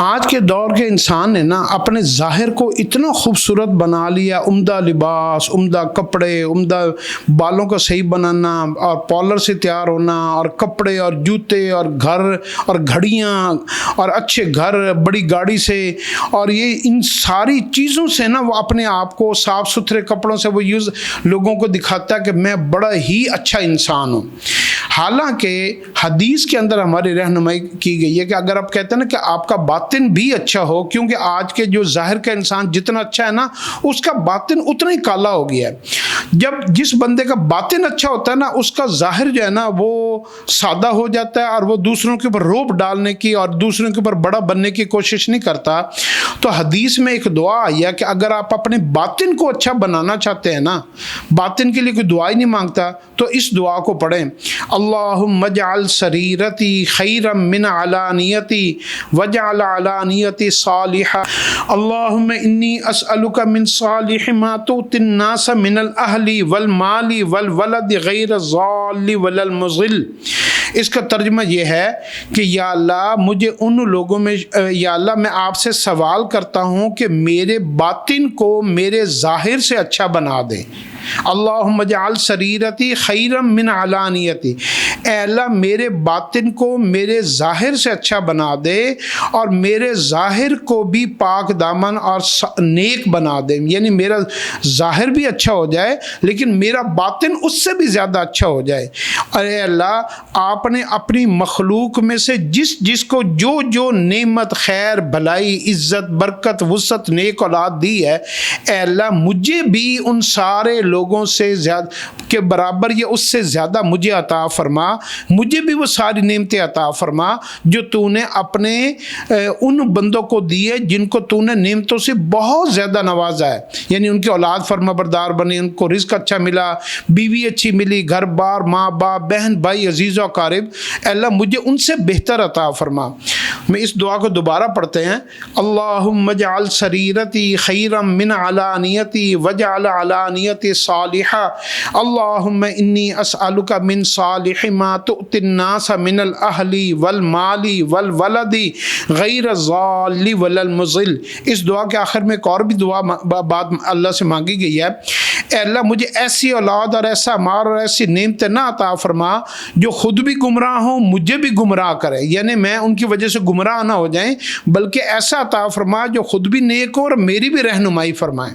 آج کے دور کے انسان نے نا اپنے ظاہر کو اتنا خوبصورت بنا لیا، عمدہ لباس، عمدہ کپڑے، عمدہ بالوں کا صحیح بنانا اور پارلر سے تیار ہونا اور کپڑے اور جوتے اور گھر اور گھڑیاں اور اچھے گھر، بڑی گاڑی سے، اور یہ ان ساری چیزوں سے نا وہ اپنے آپ کو صاف ستھرے کپڑوں سے وہ لوگوں کو دکھاتا ہے کہ میں بڑا ہی اچھا انسان ہوں۔ حالانکہ حدیث کے اندر ہماری رہنمائی کی گئی ہے کہ اگر آپ کہتے ہیں نا کہ آپ کا باطن بھی اچھا ہو، کیونکہ آج کے جو ظاہر کا انسان جتنا اچھا ہے نا اس کا باطن اتنا ہی کالا ہو گیا ہے۔ جب جس بندے کا باطن اچھا ہوتا ہے نا اس کا ظاہر جو ہے نا وہ سادہ ہو جاتا ہے اور وہ دوسروں کے اوپر روب ڈالنے کی اور دوسروں کے اوپر بڑا بننے کی کوشش نہیں کرتا۔ تو حدیث میں ایک دعا آئی ہے کہ اگر آپ اپنے باطن کو اچھا بنانا چاہتے ہیں نا، باطن کے لیے کوئی دعا ہی نہیں مانگتا تو اس دعا کو پڑھیں، اللہم اجعل سریرتی خیرا من علانیتی وجعل علانیتی صالحہ، اللہم انی اسألک من صالح ما تؤتی الناس من الاہل والمال والولد غیر الضال ولا المضل۔ اس کا ترجمہ یہ ہے کہ یا اللہ مجھے ان لوگوں میں، یا اللہ میں آپ سے سوال کرتا ہوں کہ میرے باطن کو میرے ظاہر سے اچھا بنا دے۔ اللہم اجعل سریرتی خیرا من علانیتی، اے اللہ میرے باطن کو میرے ظاہر سے اچھا بنا دے اور میرے ظاہر کو بھی پاک دامن اور نیک بنا دے، یعنی میرا ظاہر بھی اچھا ہو جائے لیکن میرا باطن اس سے بھی زیادہ اچھا ہو جائے۔ اے اللہ آپ نے اپنی مخلوق میں سے جس جس کو جو جو نعمت، خیر، بھلائی، عزت، برکت، وسعت، نیک اولاد دی ہے، اے اللہ مجھے بھی ان سارے لوگوں سے زیادہ کے برابر یا اس سے زیادہ مجھے عطا فرما، مجھے بھی وہ ساری نعمتیں عطا فرما جو تو نے اپنے ان بندوں کو دیے جن کو تو نے نعمتوں سے بہت زیادہ نوازا ہے، یعنی ان کی اولاد فرما بردار بنے، ان کو رزق اچھا ملا، بیوی اچھی ملی، گھر بار، ماں باپ، بہن بھائی، عزیز و اقارب، اے اللہ مجھے ان سے بہتر عطا فرما۔ میں اس دعا کو دوبارہ پڑھتے ہیں، اللہم اجعل سریرتی خیرا من علانیتی وجعل علانیتی صالحہ، اللہم انی اسألک من صالح ما تؤتی الناس من الاہل والمال والولد غیر الضال ولا المضل۔ اس دعا کے آخر میں ایک اور بھی دعا بعد اللہ سے مانگی گئی ہے، اے اللہ مجھے ایسی اولاد اور ایسا مال اور ایسی نعمتیں نہ عطا فرما جو خود بھی گمراہ ہوں مجھے بھی گمراہ کرے، یعنی میں ان کی وجہ سے گمراہ نہ ہو جائیں، بلکہ ایسا عطا فرما جو خود بھی نیک ہو اور میری بھی رہنمائی فرمائے۔